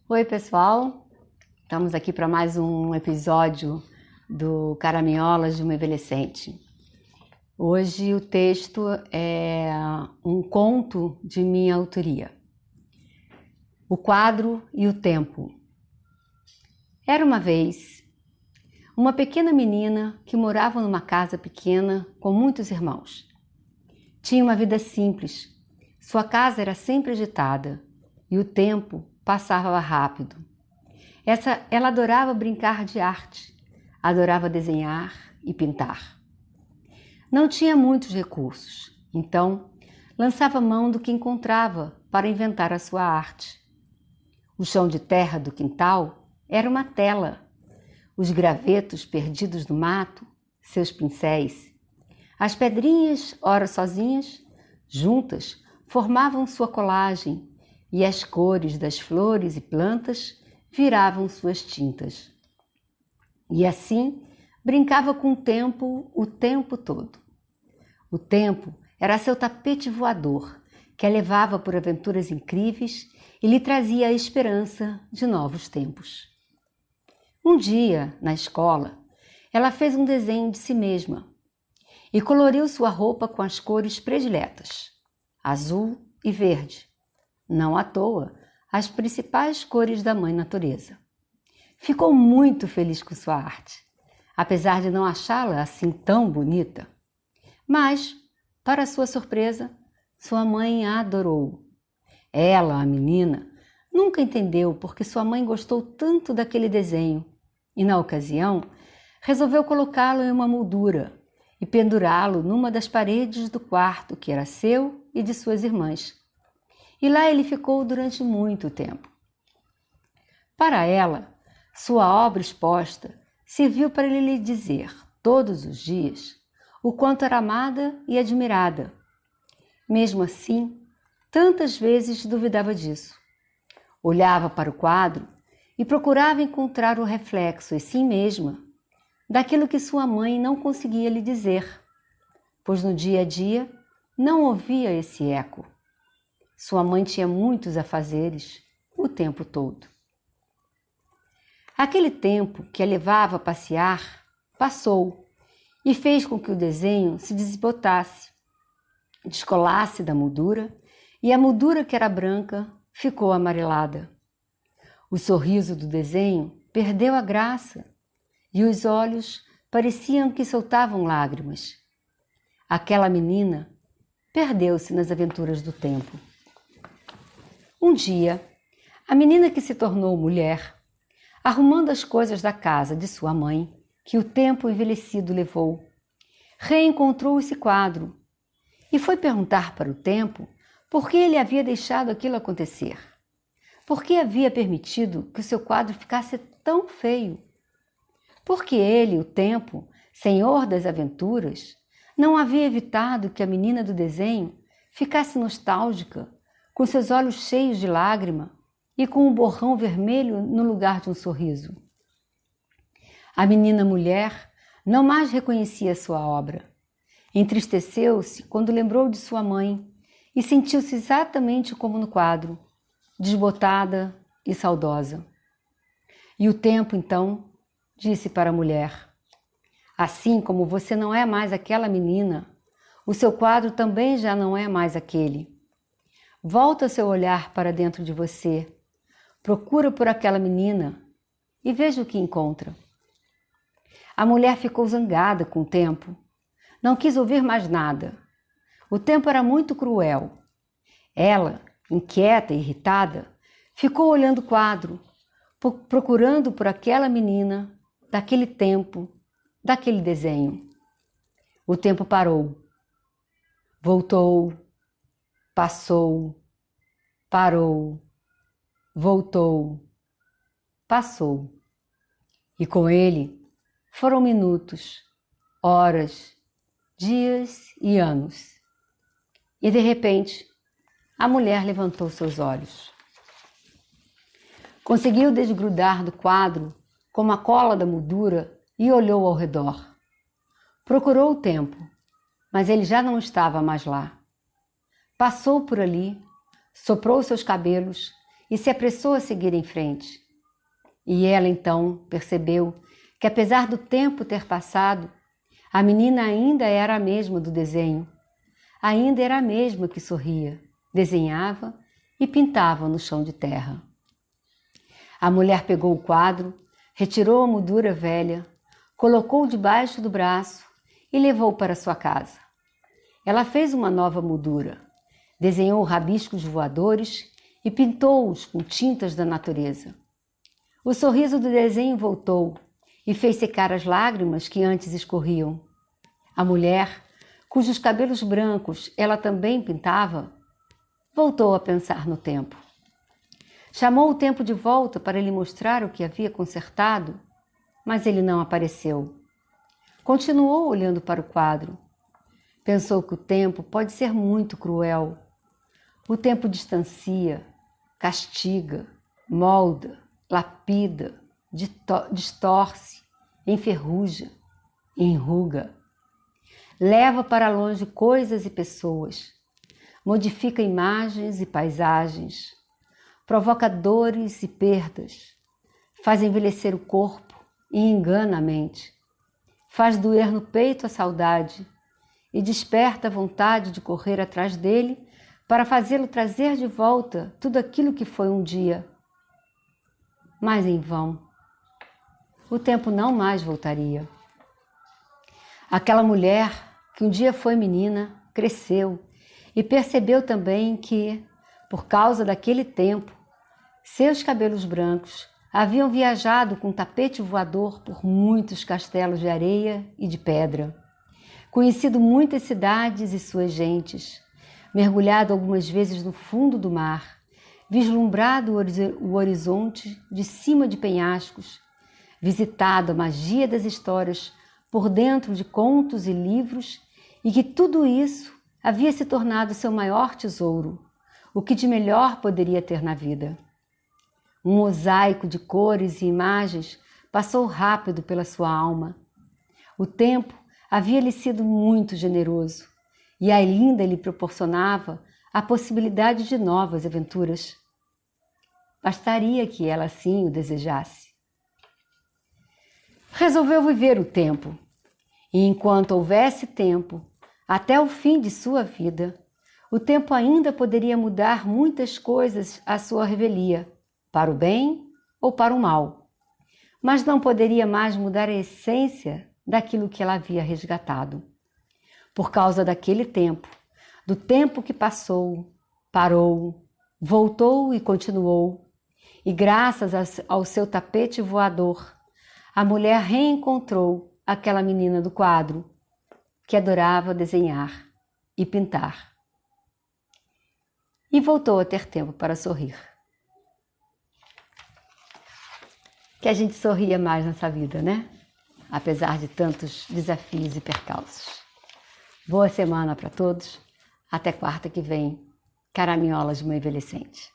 Oi, pessoal! Estamos aqui para mais um episódio do Caraminholas de uma Envelhecente. Hoje o texto é um conto de minha autoria. O quadro e o tempo. Era uma vez uma pequena menina que morava numa casa pequena com muitos irmãos. Tinha uma vida simples. Sua casa era sempre agitada e o tempo passava rápido. Ela adorava brincar de arte, adorava desenhar e pintar. Não tinha muitos recursos, então lançava mão do que encontrava para inventar a sua arte. O chão de terra do quintal era uma tela. Os gravetos perdidos no mato, seus pincéis. As pedrinhas, ora sozinhas, juntas, formavam sua colagem e as cores das flores e plantas viravam suas tintas. E assim brincava com o tempo todo. O tempo era seu tapete voador, que a levava por aventuras incríveis e lhe trazia a esperança de novos tempos. Um dia, na escola, ela fez um desenho de si mesma e coloriu sua roupa com as cores prediletas, azul e verde. Não à toa, as principais cores da mãe natureza. Ficou muito feliz com sua arte, apesar de não achá-la assim tão bonita. Mas, para sua surpresa, sua mãe a adorou. Ela, a menina, nunca entendeu por que sua mãe gostou tanto daquele desenho e, na ocasião, resolveu colocá-lo em uma moldura e pendurá-lo numa das paredes do quarto que era seu e de suas irmãs. E lá ele ficou durante muito tempo. Para ela, sua obra exposta serviu para ele lhe dizer, todos os dias, o quanto era amada e admirada. Mesmo assim, tantas vezes duvidava disso. Olhava para o quadro e procurava encontrar o reflexo em si mesma daquilo que sua mãe não conseguia lhe dizer, pois no dia a dia não ouvia esse eco. Sua mãe tinha muitos afazeres o tempo todo. Aquele tempo que a levava a passear passou e fez com que o desenho se desbotasse, descolasse da moldura e a moldura que era branca ficou amarelada. O sorriso do desenho perdeu a graça e os olhos pareciam que soltavam lágrimas. Aquela menina perdeu-se nas aventuras do tempo. Um dia, a menina que se tornou mulher, arrumando as coisas da casa de sua mãe, que o tempo envelhecido levou, reencontrou esse quadro e foi perguntar para o tempo por que ele havia deixado aquilo acontecer. Por que havia permitido que o seu quadro ficasse tão feio? Porque ele, o tempo, senhor das aventuras, não havia evitado que a menina do desenho ficasse nostálgica, com seus olhos cheios de lágrima e com um borrão vermelho no lugar de um sorriso. A menina mulher não mais reconhecia sua obra. Entristeceu-se quando lembrou de sua mãe e sentiu-se exatamente como no quadro, desbotada e saudosa. E o tempo, então, disse para a mulher: assim como você não é mais aquela menina, o seu quadro também já não é mais aquele. Volta seu olhar para dentro de você, procura por aquela menina e veja o que encontra. A mulher ficou zangada com o tempo, não quis ouvir mais nada. O tempo era muito cruel. Ela, inquieta e irritada, ficou olhando o quadro, procurando por aquela menina, daquele tempo, daquele desenho. O tempo parou, voltou, passou, parou, voltou, passou. E com ele foram minutos, horas, dias e anos. E de repente, a mulher levantou seus olhos. Conseguiu desgrudar do quadro com a cola da moldura e olhou ao redor. Procurou o tempo, mas ele já não estava mais lá. Passou por ali, soprou seus cabelos e se apressou a seguir em frente. E ela então percebeu que, apesar do tempo ter passado, a menina ainda era a mesma do desenho, ainda era a mesma que sorria, desenhava e pintava no chão de terra. A mulher pegou o quadro, retirou a moldura velha, colocou debaixo do braço e levou para sua casa. Ela fez uma nova moldura, desenhou rabiscos voadores e pintou-os com tintas da natureza. O sorriso do desenho voltou e fez secar as lágrimas que antes escorriam. A mulher, cujos cabelos brancos ela também pintava, voltou a pensar no tempo. Chamou o tempo de volta para lhe mostrar o que havia consertado, mas ele não apareceu. Continuou olhando para o quadro. Pensou que o tempo pode ser muito cruel. O tempo distancia, castiga, molda, lapida, distorce, enferruja, enruga. Leva para longe coisas e pessoas, modifica imagens e paisagens, provoca dores e perdas, faz envelhecer o corpo e engana a mente, faz doer no peito a saudade e desperta a vontade de correr atrás dele para fazê-lo trazer de volta tudo aquilo que foi um dia. Mas em vão. O tempo não mais voltaria. Aquela mulher, que um dia foi menina, cresceu e percebeu também que, por causa daquele tempo, seus cabelos brancos haviam viajado com tapete voador por muitos castelos de areia e de pedra, conhecido muitas cidades e suas gentes, mergulhado algumas vezes no fundo do mar, vislumbrado o horizonte de cima de penhascos, visitado a magia das histórias por dentro de contos e livros, e que tudo isso havia se tornado seu maior tesouro, o que de melhor poderia ter na vida. Um mosaico de cores e imagens passou rápido pela sua alma. O tempo havia-lhe sido muito generoso, e ainda lhe proporcionava a possibilidade de novas aventuras. Bastaria que ela assim o desejasse. Resolveu viver o tempo, e enquanto houvesse tempo, até o fim de sua vida, o tempo ainda poderia mudar muitas coisas à sua revelia, para o bem ou para o mal, mas não poderia mais mudar a essência daquilo que ela havia resgatado. Por causa daquele tempo, do tempo que passou, parou, voltou e continuou, e graças ao seu tapete voador, a mulher reencontrou aquela menina do quadro, que adorava desenhar e pintar. E voltou a ter tempo para sorrir. Que a gente sorria mais nessa vida, né? Apesar de tantos desafios e percalços. Boa semana para todos. Até quarta que vem. Caraminholas de uma envelhecente.